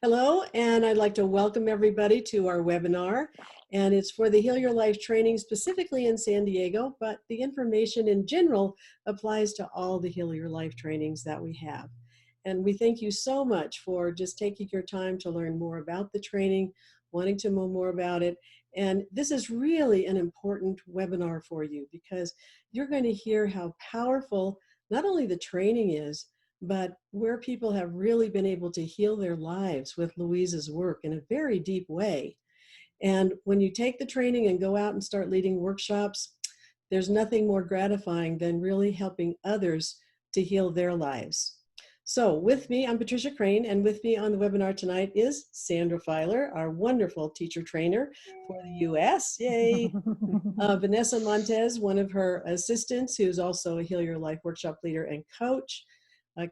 Hello, and I'd like to welcome everybody to our webinar. And it's for the Heal Your Life training specifically in San Diego, but the information in general applies to all the Heal Your Life trainings that we have. And we thank you so much for just taking your time to learn more about the training, wanting to know more about it. And this is really an important webinar for you because you're going to hear how powerful not only the training is, but where people have really been able to heal their lives with Louise's work in a very deep way. And when you take the training and go out and start leading workshops, there's nothing more gratifying than really helping others to heal their lives. So with me, I'm Patricia Crane, and with me on the webinar tonight is Sandra Filer, our wonderful teacher trainer for the U.S. Yay! Vanessa Montez, one of her assistants, who's also a Heal Your Life workshop leader and coach.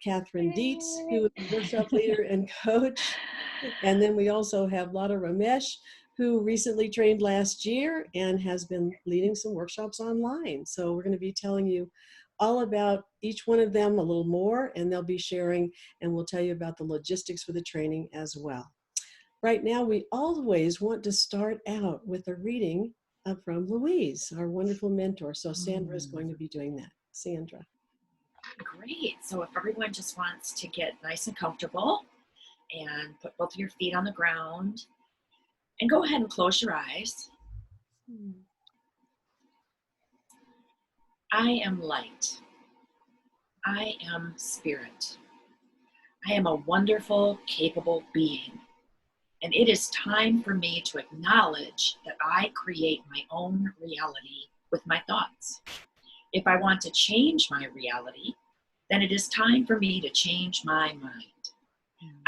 Catherine Dietz, who is a workshop leader and coach. And then we also have Lada Ramesh, who recently trained last year and has been leading some workshops online. So we're going to be telling you all about each one of them a little more, and they'll be sharing, and we'll tell you about the logistics for the training as well. Right now, we always want to start out with a reading from Louise, our wonderful mentor. So Sandra is going to be doing that. Sandra. Great. So if everyone just wants to get nice and comfortable and put both of your feet on the ground and go ahead and close your eyes. I am light. I am spirit. I am a wonderful, capable being. And it is time for me to acknowledge that I create my own reality with my thoughts. If I want to change my reality, then it is time for me to change my mind.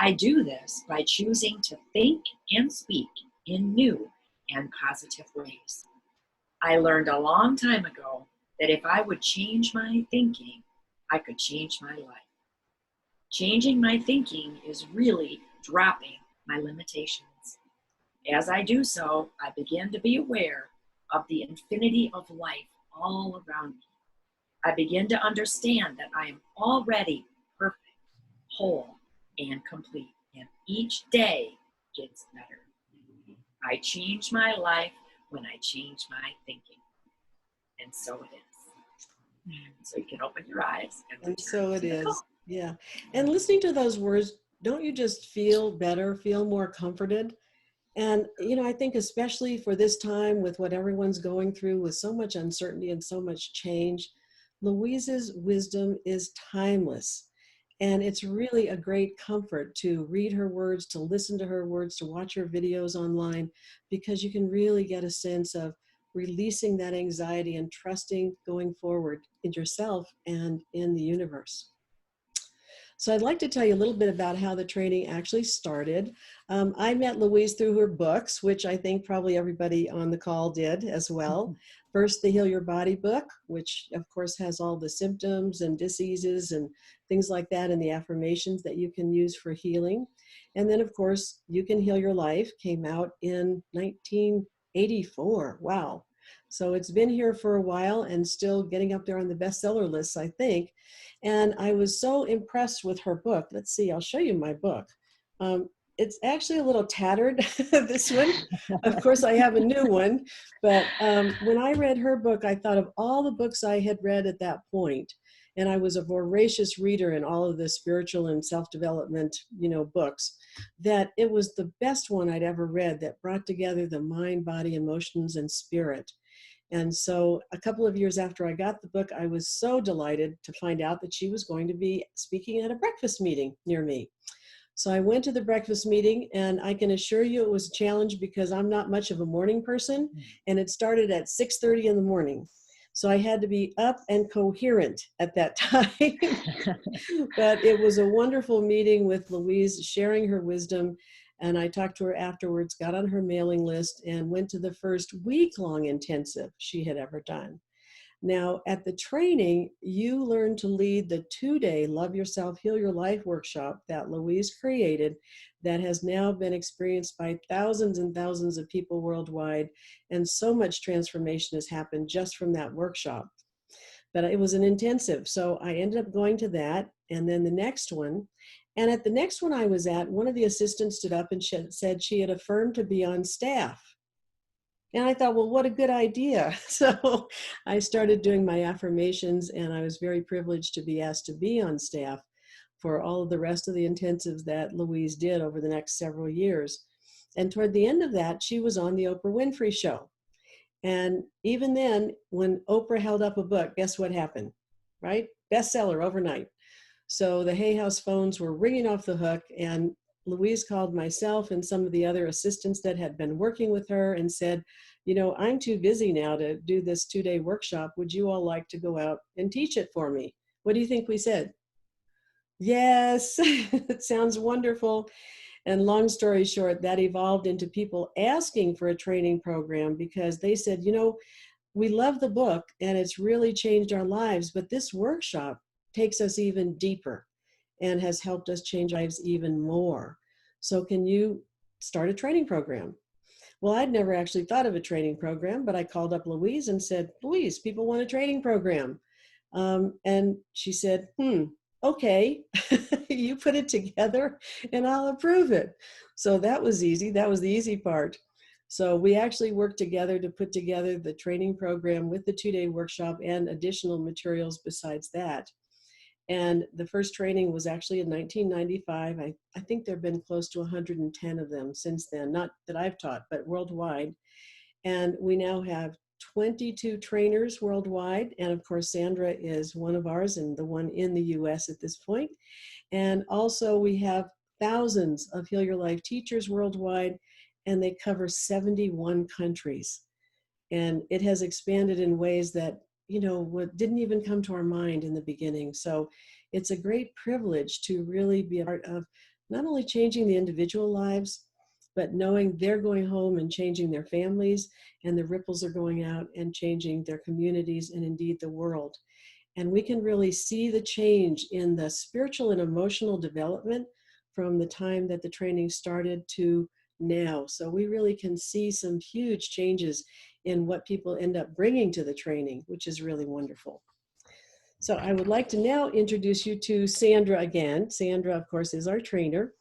I do this by choosing to think and speak in new and positive ways. I learned a long time ago that if I would change my thinking, I could change my life. Changing my thinking is really dropping my limitations. As I do so, I begin to be aware of the infinity of life all around me. I begin to understand that I am already perfect, whole, and complete, and each day gets better. I change my life when I change my thinking, and so it is. So you can open your eyes. And so it is, yeah. And listening to those words, don't you just feel better, feel more comforted? And, you know, I think especially for this time with what everyone's going through with so much uncertainty and so much change, Louise's wisdom is timeless. And it's really a great comfort to read her words, to listen to her words, to watch her videos online, because you can really get a sense of releasing that anxiety and trusting going forward in yourself and in the universe. So I'd like to tell you a little bit about how the training actually started. I met Louise through her books, which I think probably everybody on the call did as well. First, the Heal Your Body book, which of course has all the symptoms and diseases and things like that and the affirmations that you can use for healing. And then of course, You Can Heal Your Life came out in 1984. Wow. So it's been here for a while and still getting up there on the bestseller lists, I think. And I was so impressed with her book. Let's see, I'll show you my book. It's actually a little tattered, this one. Of course, I have a new one. But when I read her book, I thought of all the books I had read at that point. And I was a voracious reader in all of the spiritual and self-development, books, that it was the best one I'd ever read that brought together the mind, body, emotions, and spirit. And so a couple of years after I got the book, I was so delighted to find out that she was going to be speaking at a breakfast meeting near me. So I went to the breakfast meeting, and I can assure you it was a challenge because I'm not much of a morning person, and it started at 6:30 in the morning. So I had to be up and coherent at that time. But it was a wonderful meeting with Louise, sharing her wisdom. And I talked to her afterwards, got on her mailing list, and went to the first week-long intensive she had ever done. Now, at the training, you learn to lead the 2-day Love Yourself, Heal Your Life workshop that Louise created that has now been experienced by thousands and thousands of people worldwide. And so much transformation has happened just from that workshop. But it was an intensive, so I ended up going to that, and then the next one. And at the next one I was at, one of the assistants stood up and said she had affirmed to be on staff. And I thought, well, what a good idea. So I started doing my affirmations, and I was very privileged to be asked to be on staff for all of the rest of the intensives that Louise did over the next several years. And toward the end of that, she was on the Oprah Winfrey Show. And even then, when Oprah held up a book, guess what happened, right? Bestseller overnight. So the Hay House phones were ringing off the hook, and Louise called myself and some of the other assistants that had been working with her and said, you know, I'm too busy now to do this 2-day workshop. Would you all like to go out and teach it for me? What do you think we said? Yes, it sounds wonderful. And long story short, that evolved into people asking for a training program because they said, you know, we love the book and it's really changed our lives, but this workshop takes us even deeper and has helped us change lives even more. So can you start a training program? Well, I'd never actually thought of a training program, but I called up Louise and said, Louise, people want a training program. And she said, okay, you put it together and I'll approve it. So that was easy. That was the easy part. So we actually worked together to put together the training program with the 2-day workshop and additional materials besides that. And the first training was actually in 1995. I think there have been close to 110 of them since then, not that I've taught, but worldwide. And we now have 22 trainers worldwide. And of course, Sandra is one of ours and the one in the US at this point. And also we have thousands of Heal Your Life teachers worldwide, and they cover 71 countries. And it has expanded in ways that, you know, what didn't even come to our mind in the beginning. So it's a great privilege to really be a part of not only changing the individual lives, but knowing they're going home and changing their families, and the ripples are going out and changing their communities and indeed the world. And we can really see the change in the spiritual and emotional development from the time that the training started to now. So we really can see some huge changes in what people end up bringing to the training, which is really wonderful. So I would like to now introduce you to Sandra again. Sandra, of course, is our trainer,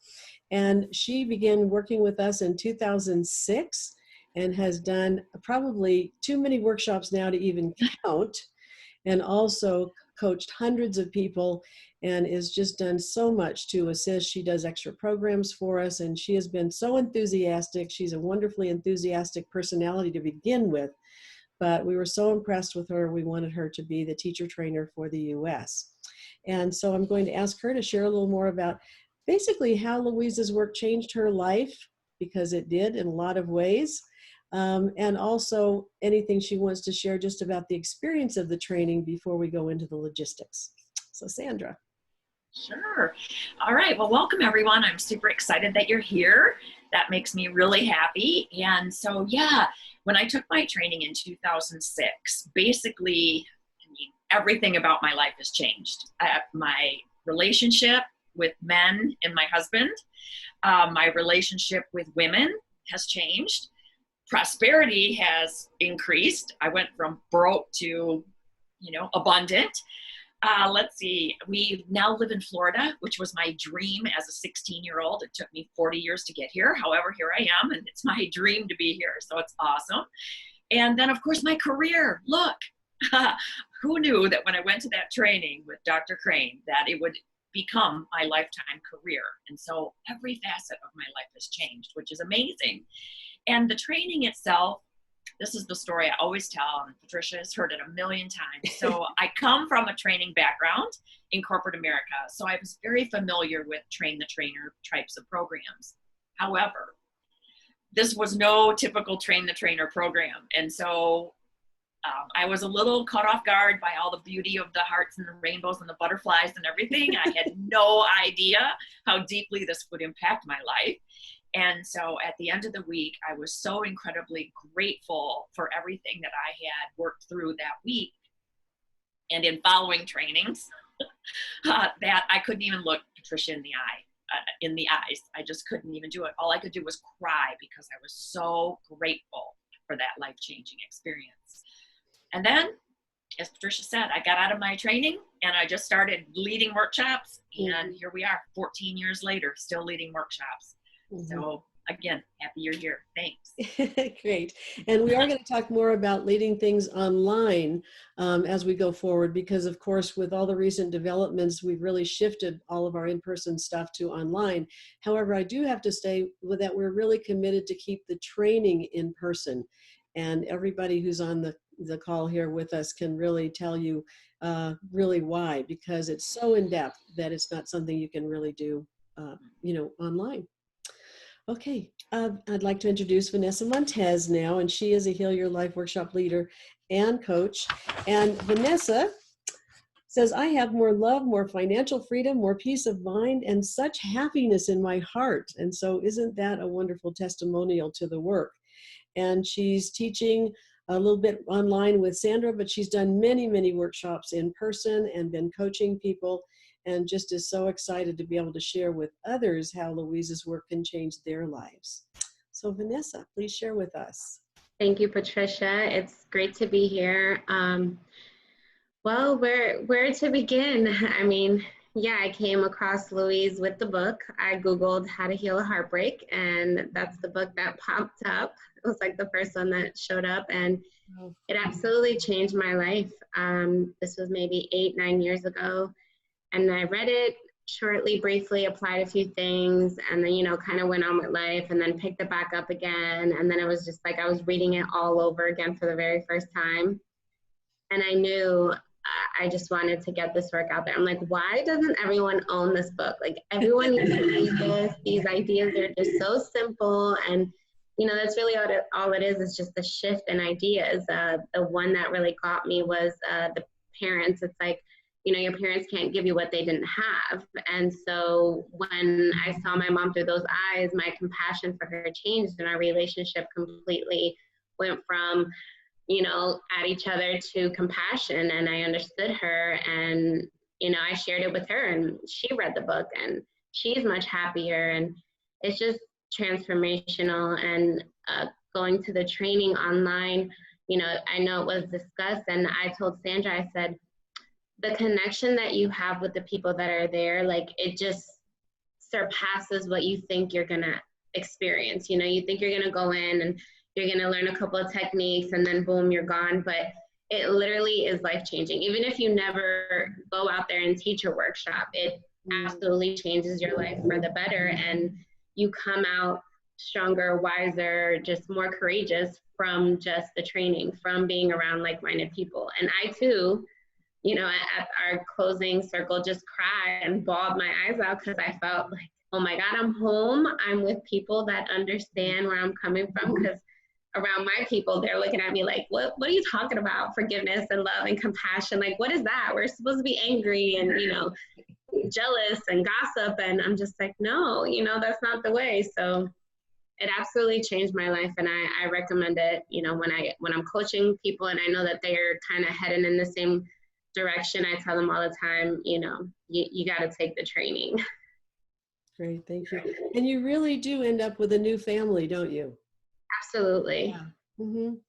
and she began working with us in 2006 and has done probably too many workshops now to even count, and also coached hundreds of people and is just done so much to assist. She does extra programs for us, and she has been so enthusiastic. She's a wonderfully enthusiastic personality to begin with, but we were so impressed with her, we wanted her to be the teacher trainer for the US. And so I'm going to ask her to share a little more about basically how Louise's work changed her life, because it did in a lot of ways. And also anything she wants to share just about the experience of the training before we go into the logistics. So Sandra. Sure. All right. Well, welcome everyone. I'm super excited that you're here. That makes me really happy. And so, yeah, when I took my training in 2006, basically, I mean, everything about my life has changed. My relationship with men and my husband, my relationship with women has changed. Prosperity has increased. I went from broke to, abundant. Let's see, we now live in Florida, which was my dream as a 16-year-old. It took me 40 years to get here. However, here I am, and it's my dream to be here. So it's awesome. And then, of course, my career. Look, who knew that when I went to that training with Dr. Crane, that it would become my lifetime career. And so every facet of my life has changed, which is amazing. And the training itself, this is the story I always tell, and Patricia has heard it a million times. So I come from a training background in corporate America, so I was very familiar with train the trainer types of programs. However, this was no typical train the trainer program. And so I was a little caught off guard by all the beauty of the hearts and the rainbows and the butterflies and everything. I had no idea how deeply this would impact my life. And so at the end of the week, I was so incredibly grateful for everything that I had worked through that week and in following trainings that I couldn't even look Patricia in the eyes. I just couldn't even do it. All I could do was cry because I was so grateful for that life-changing experience. And then as Patricia said, I got out of my training and I just started leading workshops, and here we are 14 years later, still leading workshops. So again, happy you're here. Thanks. Great. And we are going to talk more about leading things online as we go forward, because of course, with all the recent developments, we've really shifted all of our in-person stuff to online. However, I do have to say that we're really committed to keep the training in person. And everybody who's on the call here with us can really tell you really why, because it's so in depth that it's not something you can really do, online. Okay, I'd like to introduce Vanessa Montez now, and she is a Heal Your Life workshop leader and coach. And Vanessa says, I have more love, more financial freedom, more peace of mind, and such happiness in my heart. And so isn't that a wonderful testimonial to the work? And she's teaching a little bit online with Sandra, but she's done many, many workshops in person and been coaching people, and just is so excited to be able to share with others how Louise's work can change their lives. So Vanessa, please share with us. Thank you, Patricia. It's great to be here. Well, where to begin? I mean, yeah, I came across Louise with the book. I Googled how to heal a heartbreak, and that's the book that popped up. It was like the first one that showed up, and it absolutely changed my life. This was maybe 8-9 years ago, and I read it shortly, briefly, applied a few things, and then, kind of went on with life, and then picked it back up again. And then it was just like I was reading it all over again for the very first time. And I knew I just wanted to get this work out there. I'm like, why doesn't everyone own this book? Like, everyone needs to read this. These ideas are just so simple. And, that's really all it is just a shift in ideas. The one that really got me was the parents. It's like, your parents can't give you what they didn't have. And so when I saw my mom through those eyes, my compassion for her changed, and our relationship completely went from, at each other to compassion. And I understood her, and, I shared it with her, and she read the book, and she's much happier. And it's just transformational. And going to the training online, I know it was discussed, and I told Sandra, I said, the connection that you have with the people that are there, like, it just surpasses what you think you're going to experience. You think you're going to go in and you're going to learn a couple of techniques, and then boom, you're gone. But it literally is life-changing. Even if you never go out there and teach a workshop, it absolutely changes your life for the better. And you come out stronger, wiser, just more courageous from just the training, from being around like-minded people. And I too, at our closing circle, just cried and bawled my eyes out, because I felt like, oh my God, I'm home. I'm with people that understand where I'm coming from, because around my people, they're looking at me like, what are you talking about? Forgiveness and love and compassion. Like, what is that? We're supposed to be angry and, jealous and gossip. And I'm just like, no, that's not the way. So it absolutely changed my life. And I recommend it, when I'm coaching people and I know that they're kind of heading in the same direction, I tell them all the time, you got to take the training. Great, thank you. And you really do end up with a new family, don't you? Absolutely. Yeah.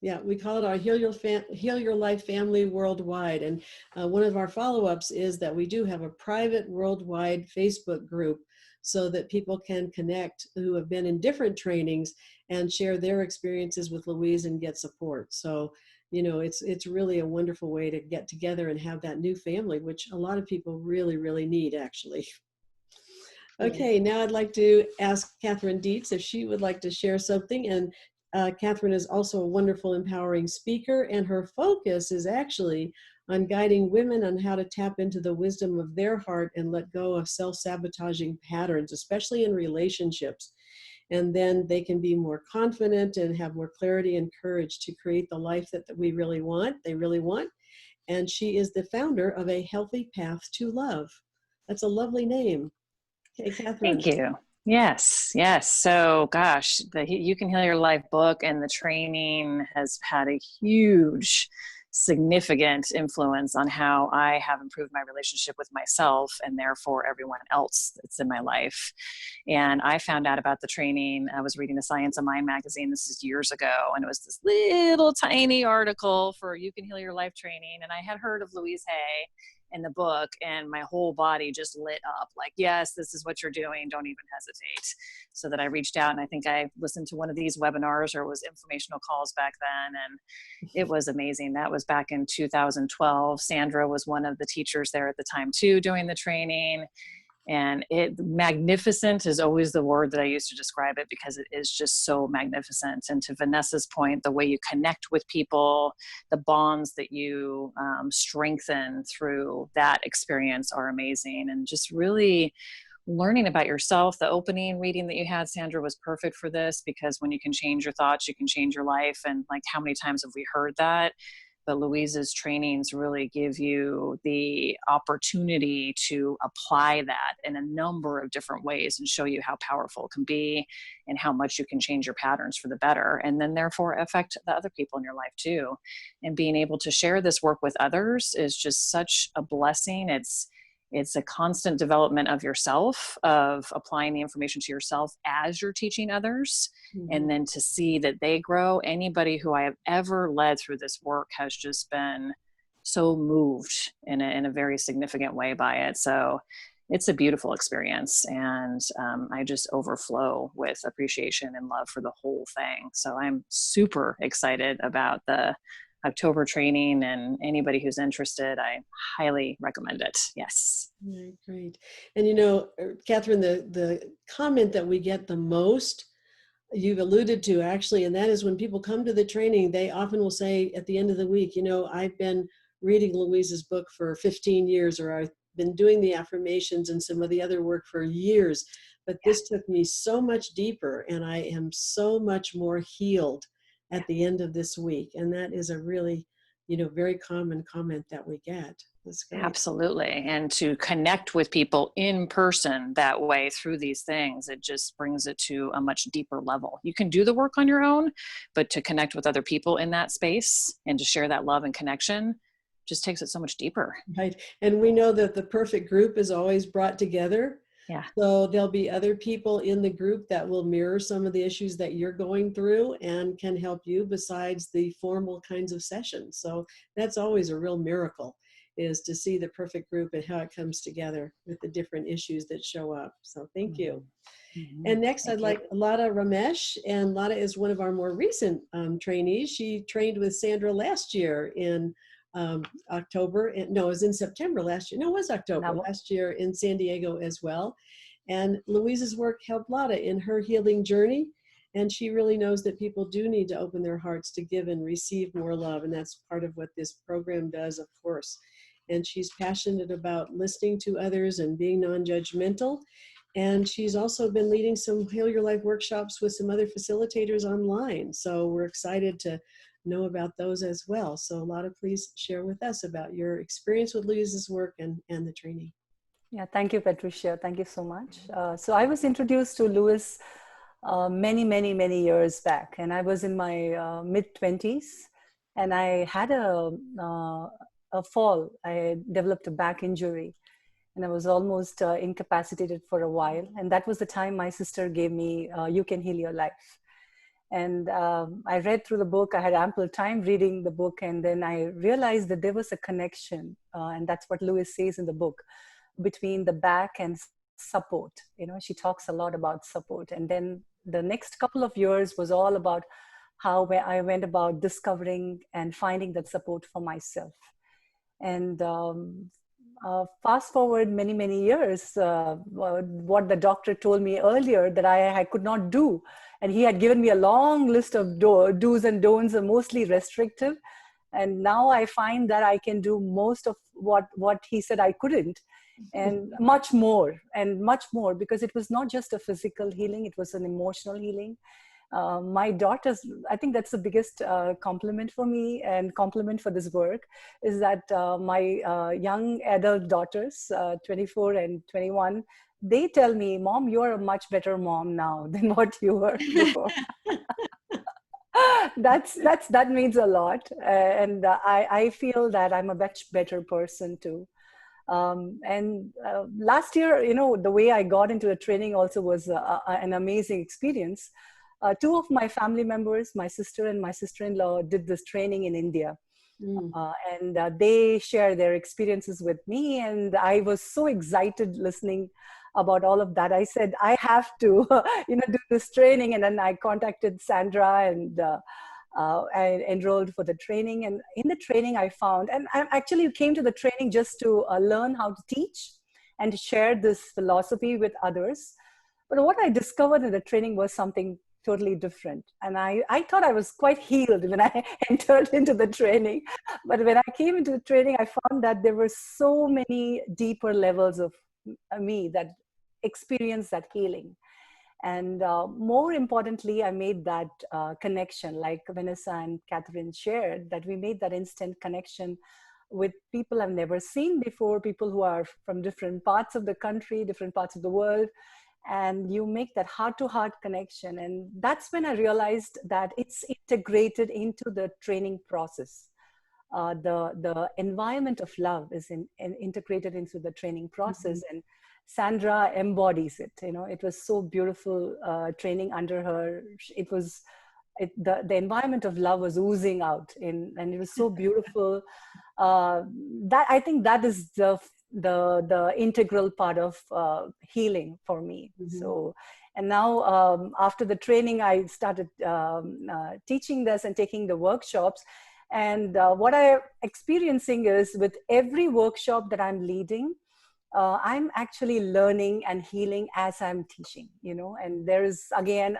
Yeah, we call it our Heal Your Life family worldwide. And one of our follow-ups is that we do have a private worldwide Facebook group, so that people can connect who have been in different trainings and share their experiences with Louise and get support. So it's really a wonderful way to get together and have that new family, which a lot of people really, really need, actually. Okay, now I'd like to ask Catherine Dietz if she would like to share something. And Catherine is also a wonderful, empowering speaker, and her focus is actually on guiding women on how to tap into the wisdom of their heart and let go of self-sabotaging patterns, especially in relationships. And then they can be more confident and have more clarity and courage to create the life that they really want. And she is the founder of A Healthy Path to Love. That's a lovely name. Okay, Catherine. Thank you. Yes. So, gosh, the You Can Heal Your Life book and the training has had a huge significant influence on how I have improved my relationship with myself and therefore everyone else that's in my life. And I found out about the training. I was reading the Science of Mind magazine. This is years ago. And it was this little tiny article for You Can Heal Your Life training. And I had heard of Louise Hay in the book, and my whole body just lit up like, yes, this is what you're doing. Don't even hesitate. So that I reached out, and I think I listened to one of these webinars, or it was informational calls back then. And it was amazing. That was back in 2012. Sandra was one of the teachers there at the time too, doing the training. And magnificent is always the word that I use to describe it, because it is just so magnificent. And to Vanessa's point, the way you connect with people, the bonds that you strengthen through that experience are amazing. And just really learning about yourself. The opening reading that you had, Sandra, was perfect for this, because when you can change your thoughts, you can change your life. And like, how many times have we heard that? But Louise's trainings really give you the opportunity to apply that in a number of different ways and show you how powerful it can be and how much you can change your patterns for the better, and then therefore affect the other people in your life too. And being able to share this work with others is just such a blessing. It's a constant development of yourself, of applying the information to yourself as you're teaching others. Mm-hmm. And then to see that they grow. Anybody who I have ever led through this work has just been so moved in a very significant way by it. So it's a beautiful experience. And I just overflow with appreciation and love for the whole thing. So I'm super excited about the October training, and anybody who's interested, I highly recommend it. Yes. Right, great. And you know, Catherine, the comment that we get the most, you've alluded to actually, and that is when people come to the training, they often will say at the end of the week, you know, I've been reading Louise's book for 15 years, or I've been doing the affirmations and some of the other work for years, but this took me so much deeper, and I am so much more healed at the end of this week. And that is a really, you know, very common comment that we get. That's great. Absolutely. And to connect with people in person that way through these things, it just brings it to a much deeper level. You can do the work on your own, but to connect with other people in that space and to share that love and connection just takes it so much deeper. Right. And we know that the perfect group is always brought together. Yeah. So there'll be other people in the group that will mirror some of the issues that you're going through and can help you besides the formal kinds of sessions. So that's always a real miracle, is to see the perfect group and how it comes together with the different issues that show up. So thank you. Mm-hmm. And next, I'd like Lada Ramesh. And Lada is one of our more recent trainees. She trained with Sandra last year in October. No, it was in September last year. No, it was October last year in San Diego as well. And Louise's work helped Lada in her healing journey. And she really knows that people do need to open their hearts to give and receive more love. And that's part of what this program does, of course. And she's passionate about listening to others and being non-judgmental. And she's also been leading some Heal Your Life workshops with some other facilitators online. So we're excited to know about those as well. So Lada, please share with us about your experience with Louise's work and the training. Yeah, thank you, Patricia. Thank you so much. So I was introduced to Louise many years back, and I was in my mid-20s, and I had a fall. I developed a back injury, and I was almost incapacitated for a while. And that was the time my sister gave me You Can Heal Your Life. And I read through the book. I had ample time reading the book. And then I realized that there was a connection. And that's what Louise says in the book, between the back and support. You know, she talks a lot about support. And then the next couple of years was all about how I went about discovering and finding that support for myself. And fast forward many years, what the doctor told me earlier that I could not do. And he had given me a long list of do's and don'ts, mostly restrictive. And now I find that I can do most of what he said I couldn't, and much more, because it was not just a physical healing, it was an emotional healing. My daughters, I think that's the biggest compliment for me and compliment for this work, is that my young adult daughters, 24 and 21, they tell me, Mom, you're a much better mom now than what you were before. that means a lot, and I feel that I'm a much better person too. And last year, the way I got into the training also was an amazing experience. Two of my family members, my sister and my sister-in-law, did this training in India. Mm. And they share their experiences with me, and I was so excited listening about all of that. I said I have to do this training, and then I contacted Sandra, and I enrolled for the training. And in the training I found, and I actually came to the training just to learn how to teach and share this philosophy with others. But what I discovered in the training was something totally different. And I thought I was quite healed when I entered into the training. But when I came into the training, I found that there were so many deeper levels of me that experienced that healing. And more importantly, I made that connection, like Vanessa and Catherine shared, that we made that instant connection with people I've never seen before, people who are from different parts of the country, different parts of the world. And you make that heart-to-heart connection. And that's when I realized that it's integrated into the training process. The environment of love is integrated into the training process. Mm-hmm. And Sandra embodies it. It was so beautiful training under her. The environment of love was oozing out and it was so beautiful. That I think that is the integral part of healing for me. Mm-hmm. So, and now after the training, I started teaching this and taking the workshops. And what I'm experiencing is with every workshop that I'm leading, I'm actually learning and healing as I'm teaching, and there's again,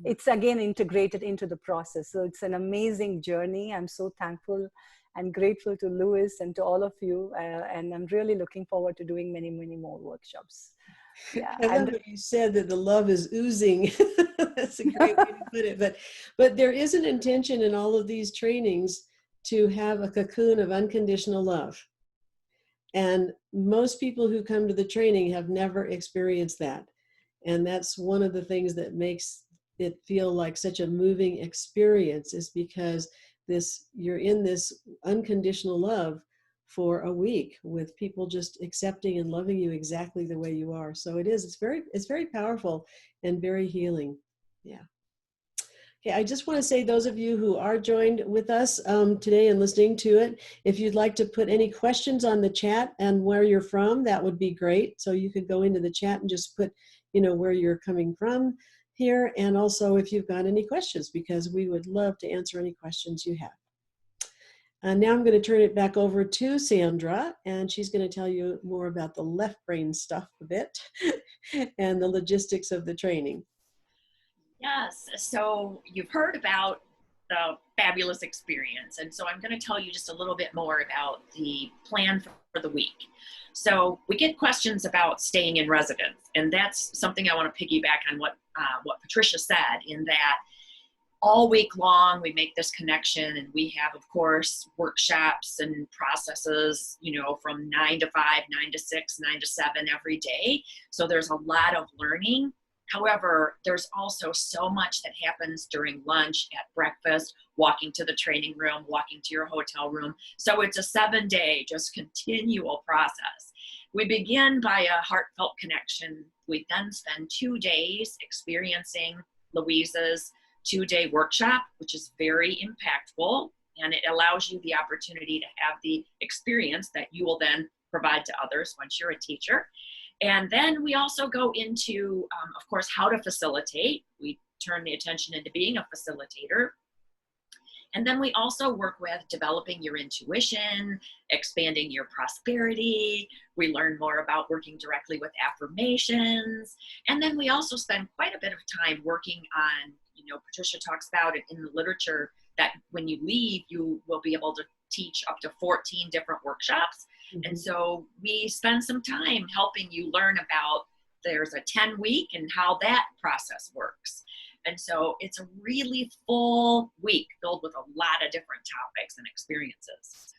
it's again integrated into the process. So it's an amazing journey. I'm so thankful and grateful to Louise and to all of you. And I'm really looking forward to doing many, many more workshops. Yeah, I love what you said, that the love is oozing. That's a great way to put it. But there is an intention in all of these trainings to have a cocoon of unconditional love. And most people who come to the training have never experienced that. And that's one of the things that makes it feel like such a moving experience, is because you're in this unconditional love for a week with people just accepting and loving you exactly the way you are. So it's very powerful and very healing. Yeah. Okay, I just want to say, those of you who are joined with us today and listening to it, if you'd like to put any questions on the chat and where you're from, that would be great. So you could go into the chat and just put, where you're coming from here. And also if you've got any questions, because we would love to answer any questions you have. And now I'm going to turn it back over to Sandra, and she's going to tell you more about the left brain stuff a bit and the logistics of the training. Yes, so you've heard about the fabulous experience, and so I'm going to tell you just a little bit more about the plan for the week. So we get questions about staying in residence, and that's something I want to piggyback on what Patricia said, in that all week long we make this connection, and we have, of course, workshops and processes, from 9 to 5, 9 to 6, 9 to 7 every day. So there's a lot of learning. However, there's also so much that happens during lunch, at breakfast, walking to the training room, walking to your hotel room. So it's a 7-day, just continual process. We begin by a heartfelt connection. We then spend 2 days experiencing Louise's 2-day workshop, which is very impactful, and it allows you the opportunity to have the experience that you will then provide to others once you're a teacher. And then we also go into, of course, how to facilitate. We turn the attention into being a facilitator. And then we also work with developing your intuition, expanding your prosperity. We learn more about working directly with affirmations. And then we also spend quite a bit of time working on, Patricia talks about it in the literature, that when you leave, you will be able to teach up to 14 different workshops. Mm-hmm. And so we spend some time helping you learn about, there's a 10-week and how that process works. And so it's a really full week filled with a lot of different topics and experiences.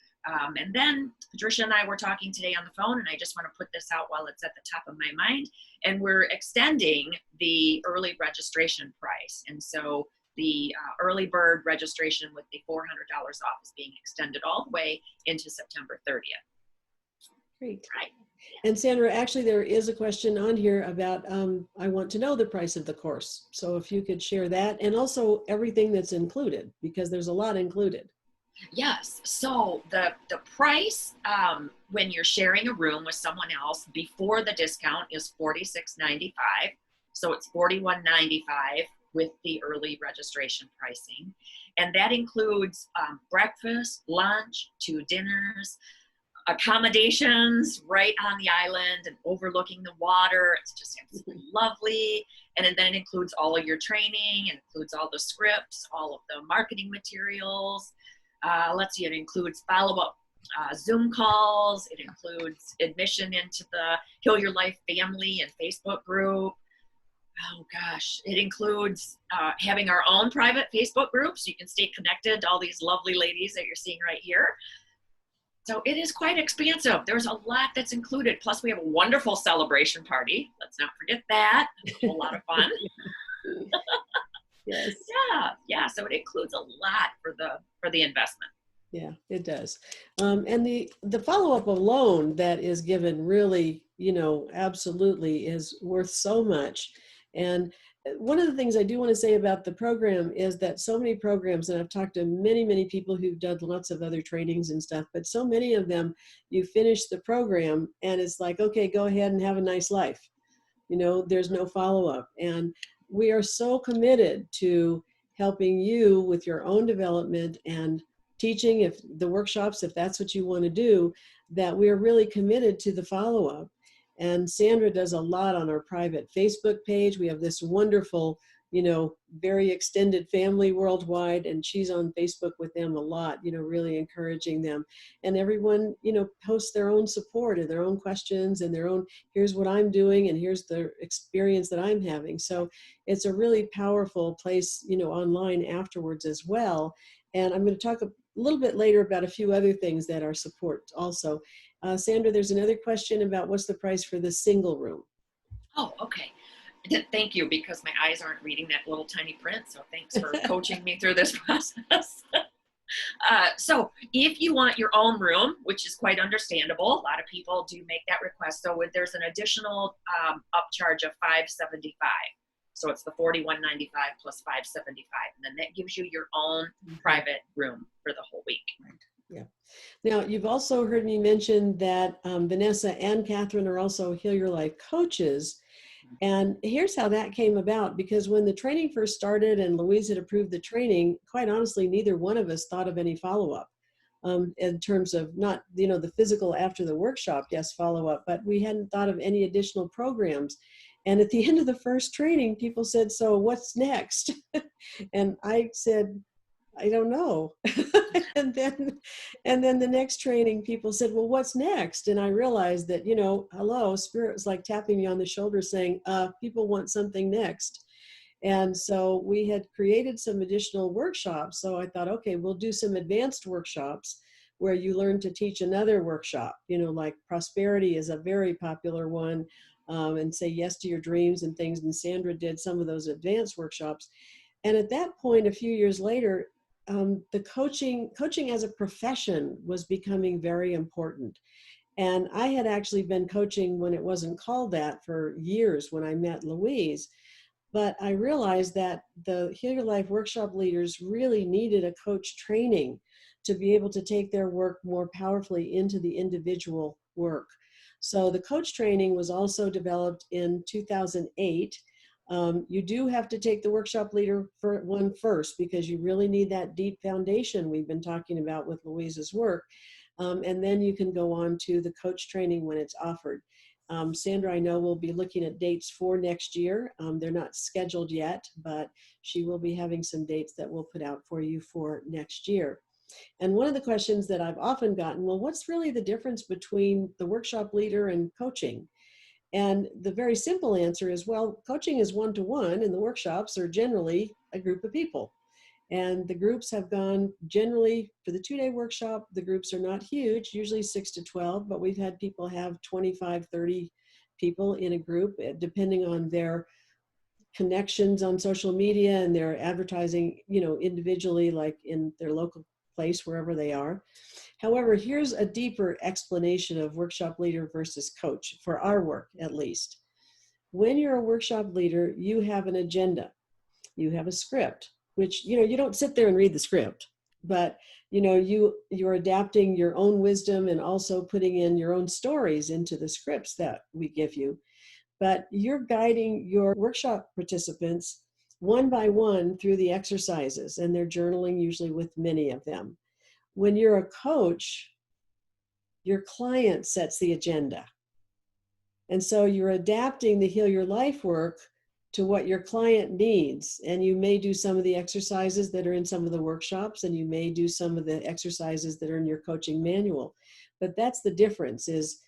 And then Patricia and I were talking today on the phone, and I just want to put this out while it's at the top of my mind. And we're extending the early registration price. And so the early bird registration with the $400 off is being extended all the way into September 30th. Great. Right. And Sandra, actually, there is a question on here about, I want to know the price of the course. So if you could share that, and also everything that's included, because there's a lot included. Yes. So the price when you're sharing a room with someone else before the discount is $46.95. So it's $41.95 with the early registration pricing, and that includes breakfast, lunch, 2 dinners, accommodations right on the island and overlooking the water. It's just absolutely lovely. And then it includes all of your training, it includes all the scripts, all of the marketing materials. Let's see, it includes follow-up Zoom calls. It includes admission into the Heal Your Life family and Facebook group. Oh gosh, it includes having our own private Facebook group so you can stay connected to all these lovely ladies that you're seeing right here. So it is quite expansive. There's a lot that's included. Plus we have a wonderful celebration party. Let's not forget that. It's a whole lot of fun. Yes. Yeah. So it includes a lot for the investment. Yeah, it does. And the follow-up alone that is given really, absolutely is worth so much. And one of the things I do want to say about the program is that so many programs, and I've talked to many, many people who've done lots of other trainings and stuff, but so many of them, you finish the program and it's like, okay, go ahead and have a nice life. There's no follow-up. And we are so committed to helping you with your own development and teaching, if the workshops, if that's what you want to do, that we're really committed to the follow-up. And Sandra does a lot on our private Facebook page. We have this wonderful, very extended family worldwide, and she's on Facebook with them a lot, really encouraging them. And everyone, posts their own support and their own questions and their own, here's what I'm doing and here's the experience that I'm having. So it's a really powerful place, online afterwards as well. And I'm going to talk a little bit later about a few other things that are support also. Sandra, there's another question about what's the price for the single room? Oh, okay. Thank you, because my eyes aren't reading that little tiny print. So thanks for coaching me through this process. So if you want your own room, which is quite understandable, a lot of people do make that request. So there's an additional upcharge of $575. So it's the $41.95 plus $575, and then that gives you your own private room for the whole week. Right. Yeah. Now, you've also heard me mention that Vanessa and Catherine are also Heal Your Life coaches. And here's how that came about, because when the training first started and Louise had approved the training, quite honestly, neither one of us thought of any follow-up in terms of not, the physical after the workshop, yes, follow-up, but we hadn't thought of any additional programs. And at the end of the first training, people said, so what's next? And I said, I don't know. and then the next training, people said, well, what's next? And I realized that, hello, Spirit was like tapping me on the shoulder saying, people want something next. And so we had created some additional workshops. So I thought, okay, we'll do some advanced workshops where you learn to teach another workshop, like prosperity is a very popular one, and say yes to your dreams and things. And Sandra did some of those advanced workshops. And at that point, a few years later, the coaching as a profession was becoming very important. And I had actually been coaching when it wasn't called that for years when I met Louise. But I realized that the Heal Your Life workshop leaders really needed a coach training to be able to take their work more powerfully into the individual work. So the coach training was also developed in 2008. You do have to take the workshop leader for one first, because you really need that deep foundation we've been talking about with Louise's work. And then you can go on to the coach training when it's offered. Sandra, I know, will be looking at dates for next year. They're not scheduled yet, but she will be having some dates that we'll put out for you for next year. And one of the questions that I've often gotten, well, what's really the difference between the workshop leader and coaching? And the very simple answer is, well, coaching is one-to-one, and the workshops are generally a group of people. And the groups have gone generally for the 2-day workshop. The groups are not huge, usually 6 to 12, but we've had people have 25, 30 people in a group, depending on their connections on social media and they're advertising, individually, like in their local place, wherever they are. However, here's a deeper explanation of workshop leader versus coach, for our work at least. When you're a workshop leader, you have an agenda, you have a script, which, you don't sit there and read the script, but you're adapting your own wisdom and also putting in your own stories into the scripts that we give you. But you're guiding your workshop participants one by one through the exercises, and they're journaling usually with many of them. When you're a coach, your client sets the agenda. And so you're adapting the Heal Your Life work to what your client needs. And you may do some of the exercises that are in some of the workshops, and you may do some of the exercises that are in your coaching manual. But that's the difference, is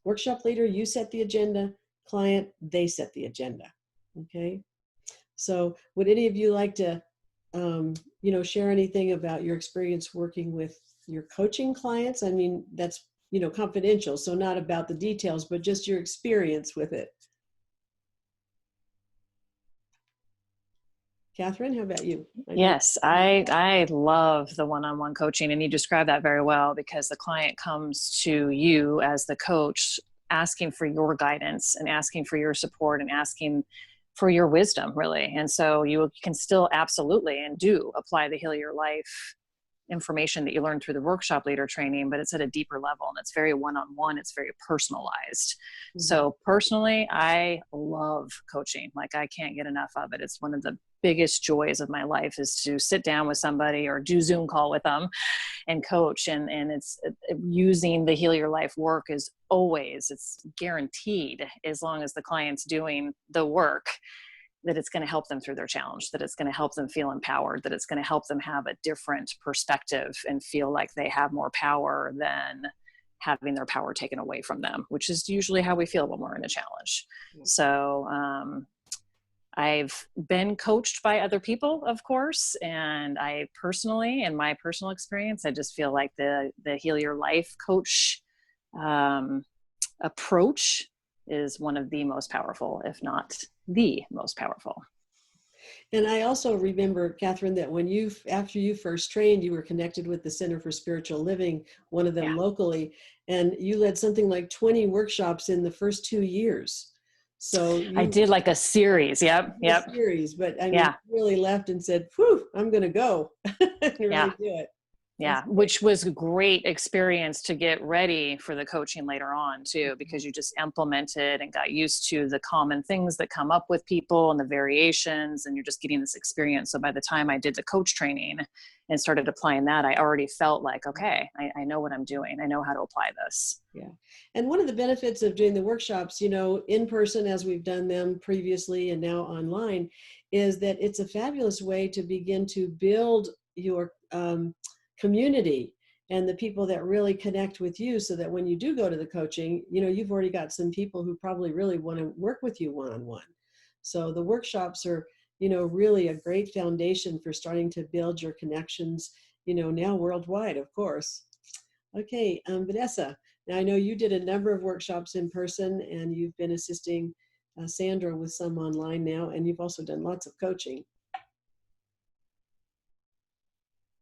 workshop leader, you set the agenda, client, they set the agenda. Okay. So would any of you like to, share anything about your experience working with your coaching clients? I mean, that's, confidential, so not about the details, but just your experience with it. Catherine, how about you? Yes, I love the one-on-one coaching, and you describe that very well, because the client comes to you as the coach asking for your guidance and asking for your support and asking for your wisdom, really. And so you can still absolutely and do apply the Heal Your Life information that you learned through the workshop leader training, but it's at a deeper level and it's very one-on-one. It's very personalized. Mm-hmm. So personally, I love coaching. Like, I can't get enough of it. It's one of the biggest joys of my life, is to sit down with somebody or do Zoom call with them and coach. And it's using the Heal Your Life work is always, it's guaranteed, as long as the client's doing the work, that it's going to help them through their challenge, that it's going to help them feel empowered, that it's going to help them have a different perspective and feel like they have more power than having their power taken away from them, which is usually how we feel when we're in a challenge. Mm-hmm. So I've been coached by other people, of course, and I personally, in my personal experience, I just feel like the Heal Your Life coach approach is one of the most powerful, if not the most powerful. And I also remember, Catherine, that when after you first trained, you were connected with the Center for Spiritual Living, one of them locally, and you led something like 20 workshops in the first 2 years. So I did like a series. Yep. A series, but I mean, you really left and said, "Whew, I'm going to go and really do it." Yeah, which was a great experience to get ready for the coaching later on too, because you just implemented and got used to the common things that come up with people and the variations, and you're just getting this experience. So by the time I did the coach training and started applying that, I already felt like, okay, I know what I'm doing. I know how to apply this. Yeah. And one of the benefits of doing the workshops, in person, as we've done them previously and now online, is that it's a fabulous way to begin to build your community and the people that really connect with you, so that when you do go to the coaching, you've already got some people who probably really want to work with you one-on-one. So the workshops are, really a great foundation for starting to build your connections, now worldwide, of course. Okay, Vanessa, now I know you did a number of workshops in person, and you've been assisting Sandra with some online now, and you've also done lots of coaching.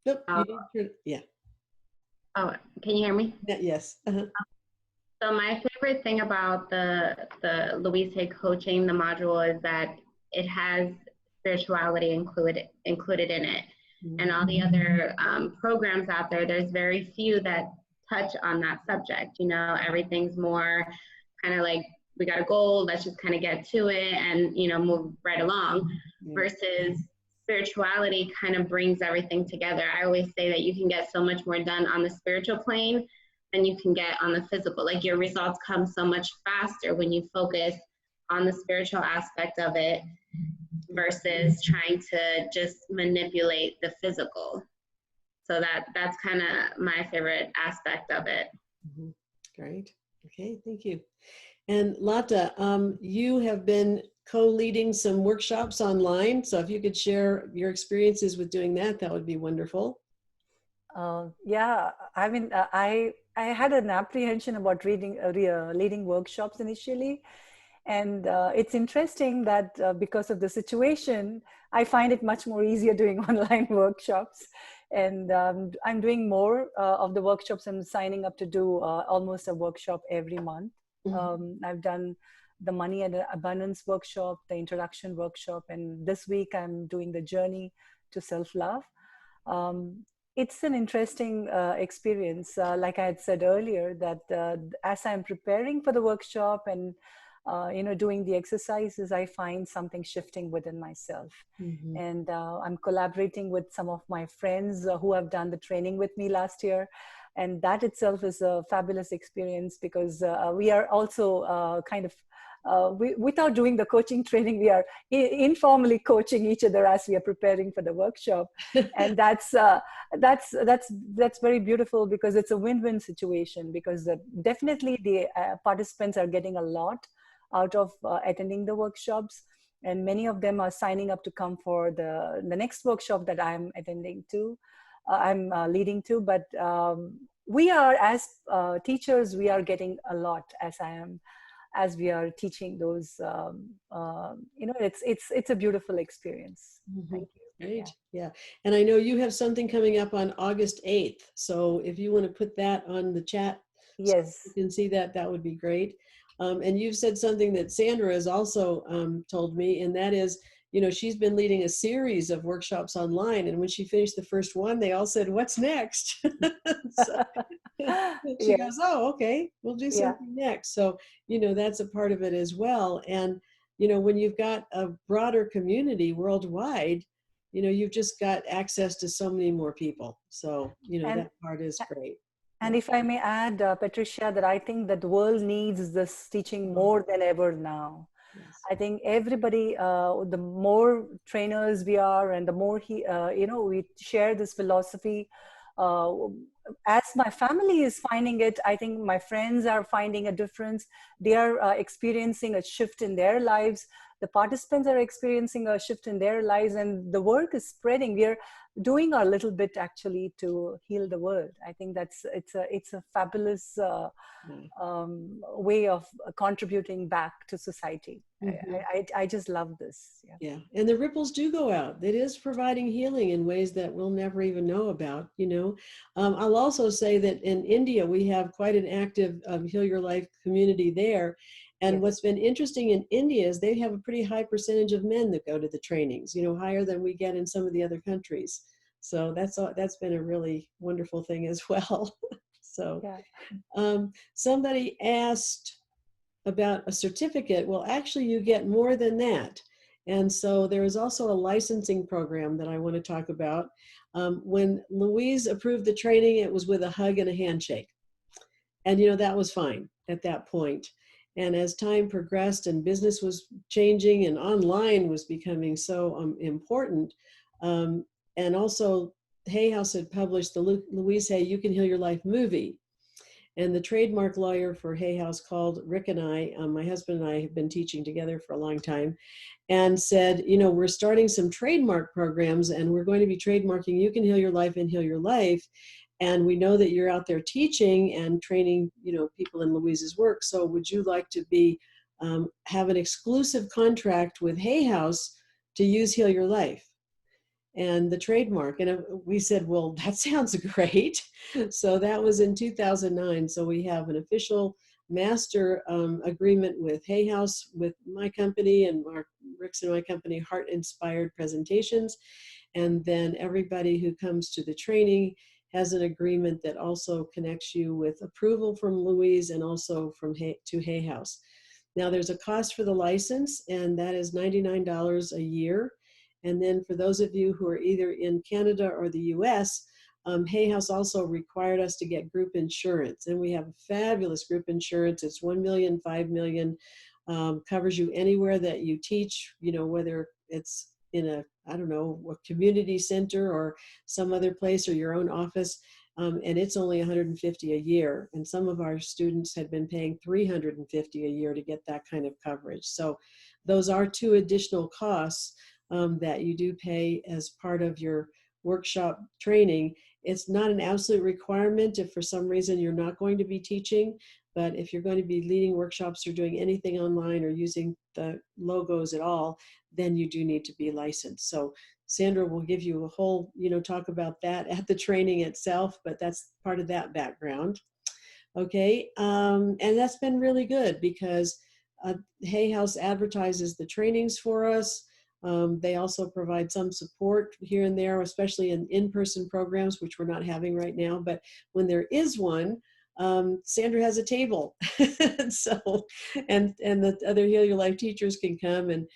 Nope, yeah. Oh, can you hear me? Yes. Uh-huh. So my favorite thing about the Louise Hay coaching, the module, is that it has spirituality included in it. Mm-hmm. And all the other programs out there, there's very few that touch on that subject. Everything's more kind of like, we got a goal, let's just kind of get to it and, move right along. Yeah. Versus spirituality kind of brings everything together. I always say that you can get so much more done on the spiritual plane than you can get on the physical. Like, your results come so much faster when you focus on the spiritual aspect of it versus trying to just manipulate the physical. So that's kind of my favorite aspect of it. Mm-hmm. Great. Okay, thank you. And Lata, you have been co-leading some workshops online. So if you could share your experiences with doing that, that would be wonderful. Yeah, I mean, I had an apprehension about leading workshops initially. And it's interesting that because of the situation, I find it much more easier doing online workshops. And I'm doing more of the workshops. I'm signing up to do almost a workshop every month. I've done the money and abundance workshop, the introduction workshop, and this week I'm doing the journey to self-love. It's an interesting experience. Like I had said earlier, that as I'm preparing for the workshop and doing the exercises, I find something shifting within myself. And I'm collaborating with some of my friends who have done the training with me last year. And that itself is a fabulous experience, because we are also without doing the coaching training, we are informally coaching each other as we are preparing for the workshop. And that's very beautiful, because it's a win-win situation, because definitely the participants are getting a lot out of attending the workshops, and many of them are signing up to come for the next workshop that I'm attending to, I'm leading to. But we are, as teachers, we are getting a lot as we are teaching those. It's a beautiful experience. Thank you. Great. Yeah. And I know you have something coming up on August 8th. So if you want to put that on the chat, yes, so you can see that, that would be great. And you've said something that Sandra has also told me, and that is, she's been leading a series of workshops online. And when she finished the first one, they all said, "What's next?" So, she goes, "Oh, okay, we'll do something next." So, that's a part of it as well. And, when you've got a broader community worldwide, you've just got access to so many more people. So, that part is great. And if I may add, Patricia, that I think that the world needs this teaching more than ever now. Yes. I think everybody, the more trainers we are, and the more we share this philosophy. As my family is finding it, I think my friends are finding a difference. They are experiencing a shift in their lives. The participants are experiencing a shift in their lives, and the work is spreading. We are doing our little bit actually to heal the world. I think it's a fabulous way of contributing back to society. I just love this. Yeah, and the ripples do go out. It is providing healing in ways that we'll never even know about. I'll also say that in India we have quite an active Heal Your Life community there. And what's been interesting in India is they have a pretty high percentage of men that go to the trainings, higher than we get in some of the other countries. So that's been a really wonderful thing as well. So somebody asked about a certificate. Well, actually you get more than that. And so there is also a licensing program that I want to talk about. When Louise approved the training, it was with a hug and a handshake. And, that was fine at that point. And as time progressed and business was changing and online was becoming so important, and also Hay House had published the Louise Hay You Can Heal Your Life movie. And the trademark lawyer for Hay House called Rick and I, my husband and I have been teaching together for a long time, and said, we're starting some trademark programs, and we're going to be trademarking You Can Heal Your Life and Heal Your Life. And we know that you're out there teaching and training, people in Louise's work. So would you like to have an exclusive contract with Hay House to use Heal Your Life and the trademark? And we said, well, that sounds great. So that was in 2009. So we have an official master agreement with Hay House, with my company and Rick's and my company, Heart Inspired Presentations. And then everybody who comes to the training has an agreement that also connects you with approval from Louise and also to Hay House. Now there's a cost for the license, and that is $99 a year. And then for those of you who are either in Canada or the US, Hay House also required us to get group insurance. And we have a fabulous group insurance. It's 1 million, 5 million, covers you anywhere that you teach, whether it's in a community center or some other place or your own office. And it's only $150 a year. And some of our students had been paying $350 a year to get that kind of coverage. So those are two additional costs that you do pay as part of your workshop training. It's not an absolute requirement if for some reason you're not going to be teaching. But if you're going to be leading workshops or doing anything online or using the logos at all, then you do need to be licensed. So Sandra will give you a whole, talk about that at the training itself, but that's part of that background. Okay, and that's been really good because Hay House advertises the trainings for us. They also provide some support here and there, especially in in-person programs, which we're not having right now. But when there is one, Sandra has a table. So, and the other Heal Your Life teachers can come and,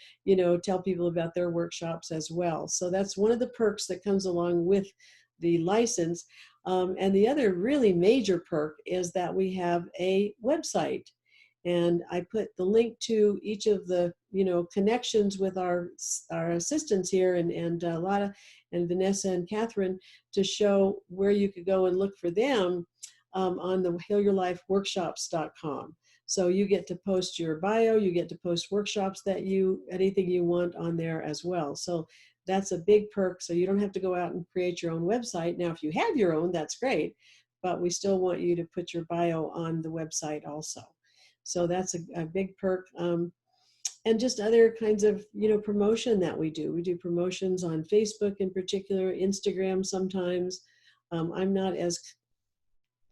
tell people about their workshops as well. So that's one of the perks that comes along with the license. And the other really major perk is that we have a website. And I put the link to each of the, connections with our assistants here and Lotta and Vanessa and Catherine to show where you could go and look for them on the healyourlifeworkshops.com. So you get to post your bio, you get to post workshops anything you want on there as well. So that's a big perk. So you don't have to go out and create your own website. Now, if you have your own, that's great, but we still want you to put your bio on the website also. So that's a big perk. And just other kinds of, promotion that we do. We do promotions on Facebook in particular, Instagram sometimes. I'm not as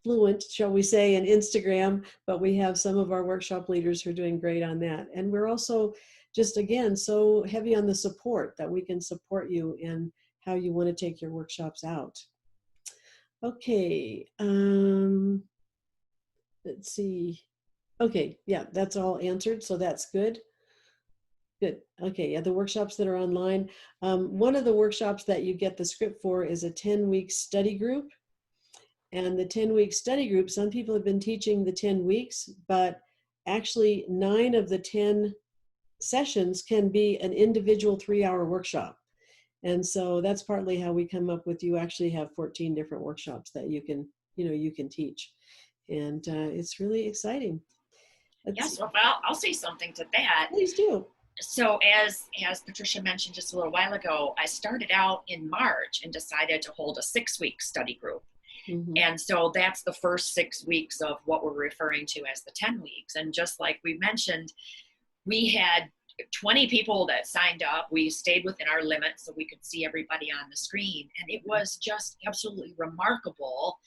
fluent, shall we say, in Instagram, but we have some of our workshop leaders who are doing great on that. And we're also just, again, so heavy on the support that we can support you in how you want to take your workshops out. Okay, let's see. Okay, yeah, that's all answered, so that's good. Good. Okay, yeah, the workshops that are online. One of the workshops that you get the script for is a 10-week study group. And the 10-week study group, some people have been teaching the 10 weeks, but actually 9 of the 10 sessions can be an individual 3-hour workshop. And so that's partly how we come up with, you actually have 14 different workshops that you can, you can teach. And it's really exciting. Yes, well, I'll say something to that. Please do. So as Patricia mentioned just a little while ago, I started out in March and decided to hold a 6-week study group. Mm-hmm. And so that's the first 6 weeks of what we're referring to as the 10 weeks. And just like we mentioned, we had 20 people that signed up. We stayed within our limits so we could see everybody on the screen. And it was just absolutely remarkable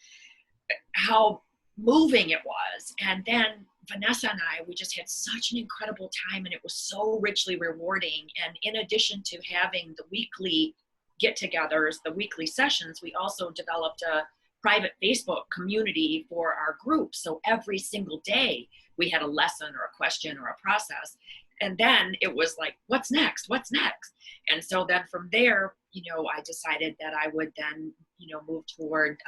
how moving it was. And then Vanessa and I, we just had such an incredible time, and it was so richly rewarding. And in addition to having the weekly get-togethers, the weekly sessions, we also developed a private Facebook community for our group. So every single day we had a lesson or a question or a process. And then it was like, what's next? What's next? And so then from there, I decided that I would then, move toward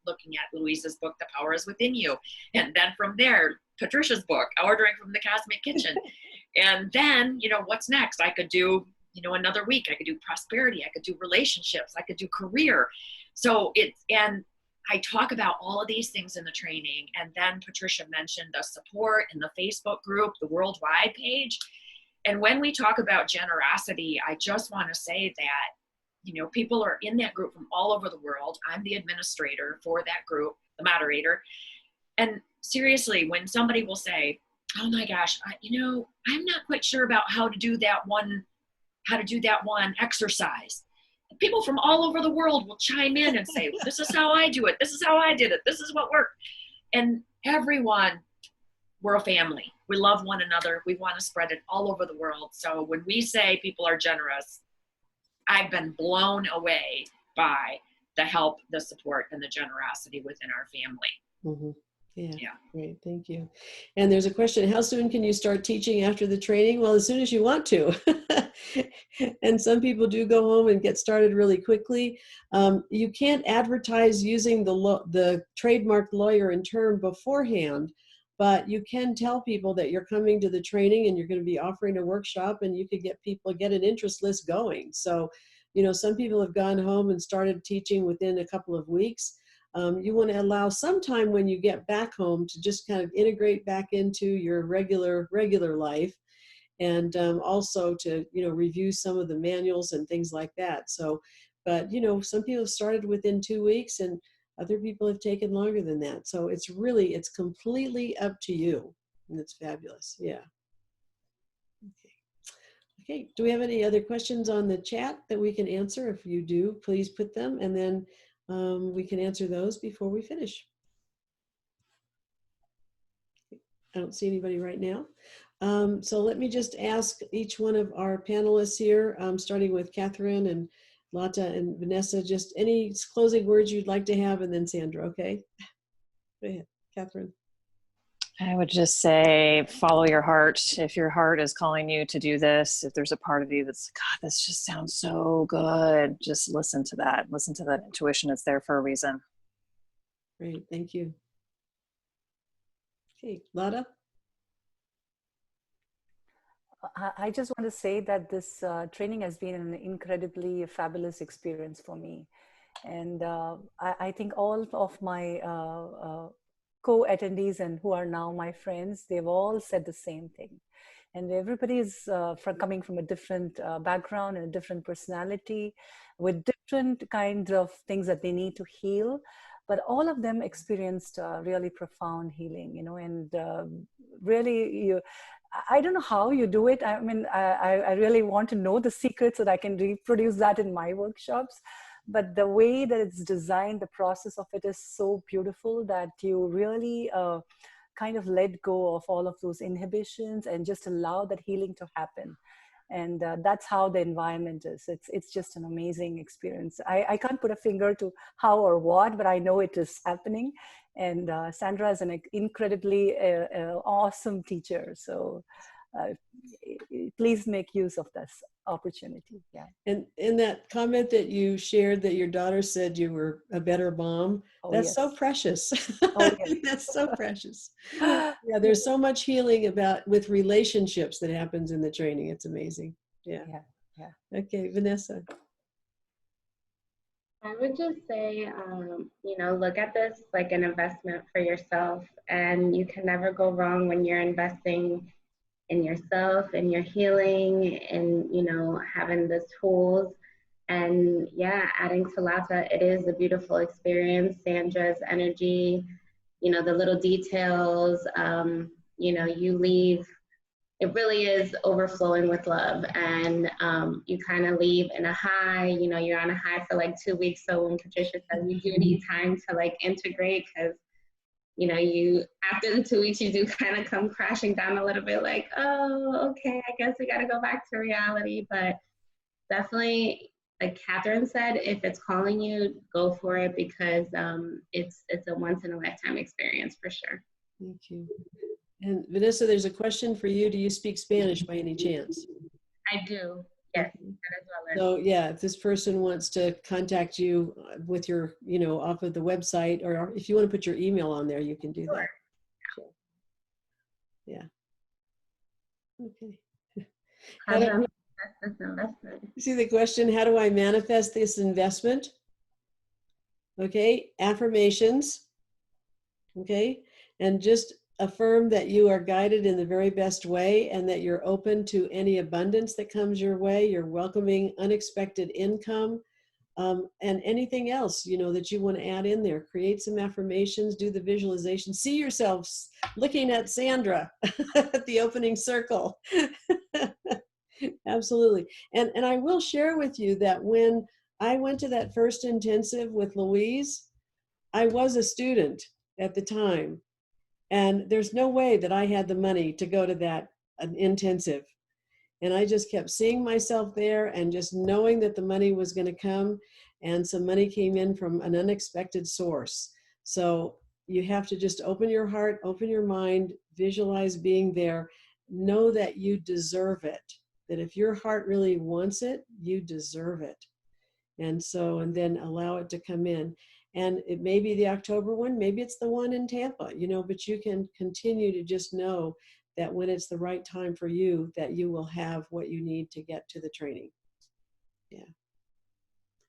looking at Louise's book, The Power is Within You. And then from there, Patricia's book, Ordering from the Cosmic Kitchen. And then, what's next? I could do, another week. I could do prosperity. I could do relationships. I could do career. So and I talk about all of these things in the training. And then Patricia mentioned the support in the Facebook group, the worldwide page. And when we talk about generosity, I just want to say that, people are in that group from all over the world. I'm the administrator for that group, the moderator. And seriously, when somebody will say, oh my gosh, I'm not quite sure about how to do that one exercise. People from all over the world will chime in and say, this is how I do it. This is how I did it. This is what worked. And everyone, we're a family. We love one another. We want to spread it all over the world. So when we say people are generous, I've been blown away by the help, the support, and the generosity within our family. Mm-hmm. Yeah, great, thank you. And there's a question, how soon can you start teaching after the training? Well, as soon as you want to. And some people do go home and get started really quickly. You can't advertise using the trademark lawyer and term beforehand, but you can tell people that you're coming to the training and you're going to be offering a workshop, and you could get an interest list going. So, some people have gone home and started teaching within a couple of weeks. You want to allow some time when you get back home to just kind of integrate back into your regular life, and also to review some of the manuals and things like that. So, but some people started within 2 weeks, and Other people have taken longer than that. So it's completely up to you. And it's fabulous. Yeah. Okay. Okay. Do we have any other questions on the chat that we can answer? If you do, please put them, and then we can answer those before we finish. I don't see anybody right now. So let me just ask each one of our panelists here, starting with Catherine and Lata and Vanessa, just any closing words you'd like to have, and then Sandra, okay? Go ahead, Catherine. I would just say, follow your heart. If your heart is calling you to do this, if there's a part of you that's, God, this just sounds so good, just listen to that. Listen to that intuition. It's there for a reason. Great, thank you. Okay, Lata? I just want to say that this training has been an incredibly fabulous experience for me. And I think all of my co-attendees and who are now my friends, they've all said the same thing. And everybody is coming from a different background and a different personality with different kinds of things that they need to heal. But all of them experienced really profound healing, you know, and really, I don't know how you do it. I mean, I really want to know the secrets so that I can reproduce that in my workshops. But the way that it's designed, the process of it is so beautiful that you really kind of let go of all of those inhibitions and just allow that healing to happen. And that's how the environment is. It's just an amazing experience. I can't put a finger to how or what, but I know it is happening. And Sandra is an incredibly awesome teacher. So please make use of this opportunity. Yeah. And in that comment that you shared that your daughter said you were a better mom, that's so precious. Oh, yes. That's so precious. Yeah, there's so much healing with relationships that happens in the training. It's amazing. Yeah. Yeah. Okay, Vanessa. I would just say, you know, look at this like an investment for yourself, and you can never go wrong when you're investing in yourself and your healing and, you know, having the tools. And yeah, adding to Lata, it is a beautiful experience. Sandra's energy, you know, the little details, you know, you leave, it really is overflowing with love. And you kind of leave in a high, you know, you're on a high for like 2 weeks. So when Patricia said you do need time to like integrate, because you know, you after the 2 weeks, you do kind of come crashing down a little bit like, oh, okay, I guess we got to go back to reality. But definitely, like Catherine said, if it's calling you, go for it, because it's a once in a lifetime experience for sure. Thank you. And Vanessa, there's a question for you. Do you speak Spanish by any chance? I do. Yes, that as So well. yeah, if this person wants to contact you with your, you know, off of the website, or if you want to put your email on there, you can do that. Sure. Yeah. Okay. How do I manifest this investment? See the question, how do I manifest this investment? Okay, affirmations. Okay, and just affirm that you are guided in the very best way and that you're open to any abundance that comes your way. You're welcoming unexpected income and anything else, you know, that you want to add in there. Create some affirmations, do the visualization, see yourselves looking at Sandra at the opening circle. Absolutely. And I will share with you that when I went to that first intensive with Louise, I was a student at the time. And there's no way that I had the money to go to that intensive. And I just kept seeing myself there and just knowing that the money was going to come, and some money came in from an unexpected source. So you have to just open your heart, open your mind, visualize being there, know that you deserve it, that if your heart really wants it, you deserve it. And so, and then allow it to come in. And it may be the October one, maybe it's the one in Tampa, you know, but you can continue to just know that when it's the right time for you, that you will have what you need to get to the training. Yeah.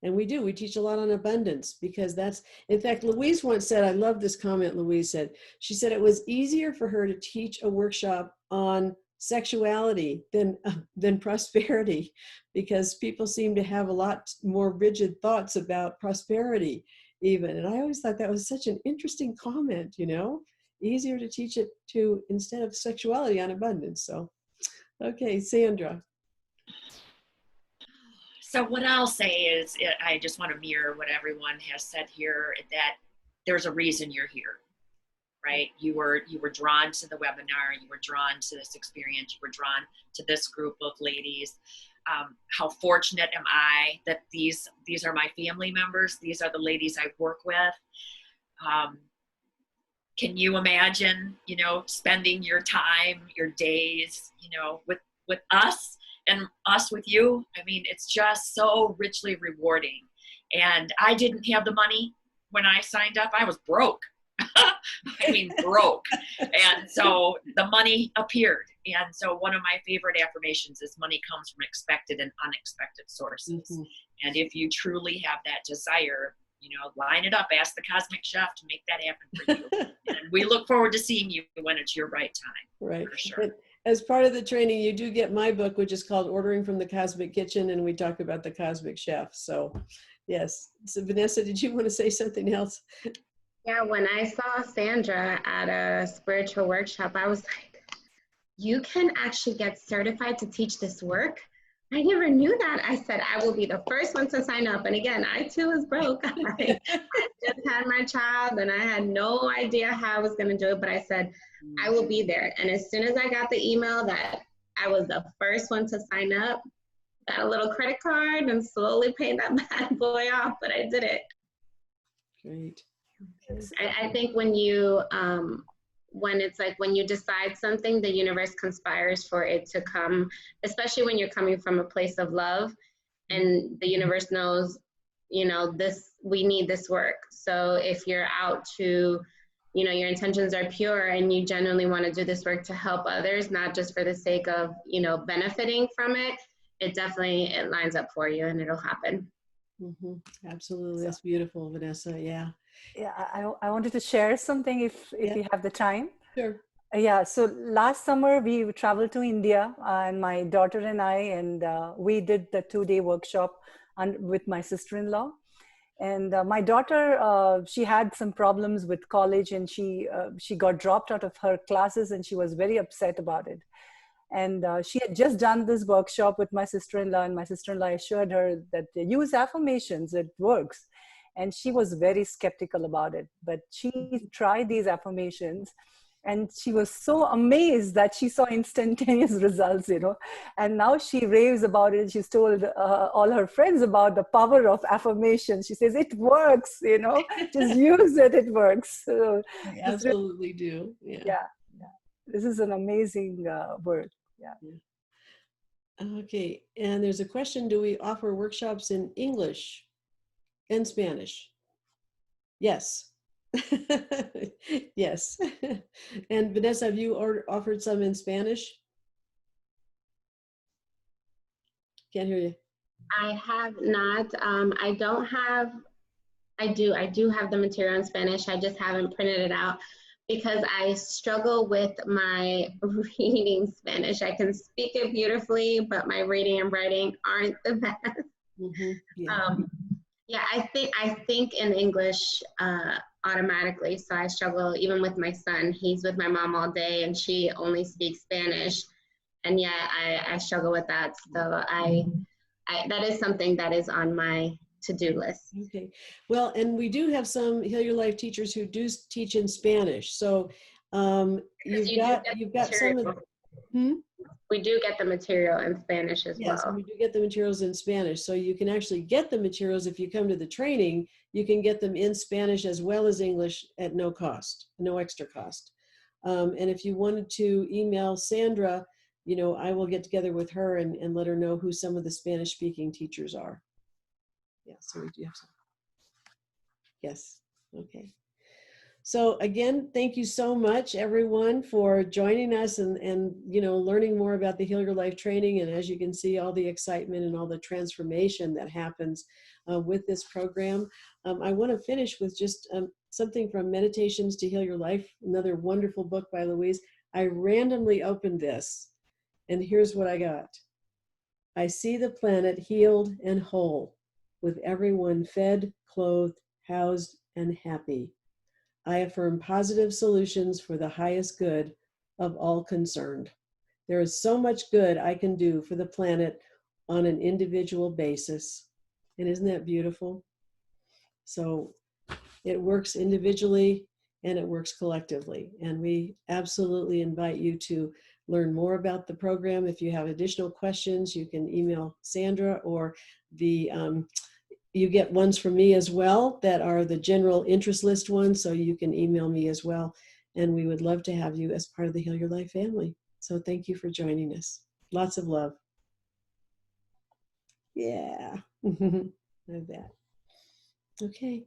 And we teach a lot on abundance, because that's, in fact, Louise once said, I love this comment Louise said, she said it was easier for her to teach a workshop on sexuality than prosperity, because people seem to have a lot more rigid thoughts about prosperity. even. And I always thought that was such an interesting comment, you know, easier to teach it to instead of sexuality on abundance. So, okay, Sandra. So what I'll say is, I just want to mirror what everyone has said here, that there's a reason you're here, right? You were drawn to the webinar, you were drawn to this experience, you were drawn to this group of ladies. How fortunate am I that these are my family members, these are the ladies I work with. Can you imagine, you know, spending your time, your days, you know, with us and us with you? I mean, it's just so richly rewarding. And I didn't have the money when I signed up. I was broke. I mean, broke. And so the money appeared. And so one of my favorite affirmations is money comes from expected and unexpected sources. Mm-hmm. And if you truly have that desire, you know, line it up, ask the cosmic chef to make that happen for you. And we look forward to seeing you when it's your right time. Right. For sure. And as part of the training, you do get my book, which is called Ordering from the Cosmic Kitchen. And we talk about the cosmic chef. So yes. So Vanessa, did you want to say something else? Yeah, when I saw Sandra at a spiritual workshop, I was like, you can actually get certified to teach this work? I never knew that. I said, I will be the first one to sign up. And again, I too was broke. I just had my child and I had no idea how I was going to do it. But I said, I will be there. And as soon as I got the email that I was the first one to sign up, got a little credit card and slowly paid that bad boy off. But I did it. Great. I think when you, when it's like when you decide something, the universe conspires for it to come, especially when you're coming from a place of love and the universe knows, you know, this, we need this work. So if you're out to, you know, your intentions are pure and you genuinely want to do this work to help others, not just for the sake of, you know, benefiting from it, it definitely, it lines up for you and it'll happen. Mm-hmm. Absolutely. That's beautiful, Vanessa. Yeah. Yeah, I wanted to share something if you have the time. Sure. Yeah, so last summer we traveled to India and my daughter and I, and we did the 2-day workshop with my sister-in-law. And my daughter, she had some problems with college and she got dropped out of her classes and she was very upset about it. And she had just done this workshop with my sister-in-law, and my sister-in-law assured her that use affirmations, it works. And she was very skeptical about it, but she tried these affirmations and she was so amazed that she saw instantaneous results, you know, and now she raves about it. She's told all her friends about the power of affirmation. She says, it works, you know, just use it, it works. So I absolutely do. Yeah. This is an amazing word. Yeah. Okay. And there's a question, do we offer workshops in English and Spanish? Yes. Yes. And Vanessa, have you offered some in Spanish? Can't hear you. I have not. I don't have, I do have the material in Spanish. I just haven't printed it out because I struggle with my reading Spanish. I can speak it beautifully, but my reading and writing aren't the best. Mm-hmm. Yeah. I think in English automatically. So I struggle even with my son. He's with my mom all day and she only speaks Spanish. And yeah, I struggle with that. So I that is something that is on my to-do list. Okay. Well, and we do have some Heal Your Life teachers who do teach in Spanish. So you've got some of We do get the material in Spanish as well. Yes, we do get the materials in Spanish. So you can actually get the materials if you come to the training. You can get them in Spanish as well as English at no cost, no extra cost. And if you wanted to email Sandra, you know, I will get together with her and let her know who some of the Spanish speaking teachers are. Yeah, so we do have some. Yes, okay. So again, thank you so much, everyone, for joining us and you know, learning more about the Heal Your Life training. And as you can see, all the excitement and all the transformation that happens with this program. I want to finish with just something from Meditations to Heal Your Life, another wonderful book by Louise. I randomly opened this, and here's what I got. I see the planet healed and whole, with everyone fed, clothed, housed, and happy. I affirm positive solutions for the highest good of all concerned. There is so much good I can do for the planet on an individual basis. And isn't that beautiful? So it works individually and it works collectively. And we absolutely invite you to learn more about the program. If you have additional questions, you can email Sandra, or you get ones from me as well that are the general interest list ones, so you can email me as well. And we would love to have you as part of the Heal Your Life family. So thank you for joining us. Lots of love. Yeah. Love that. Okay.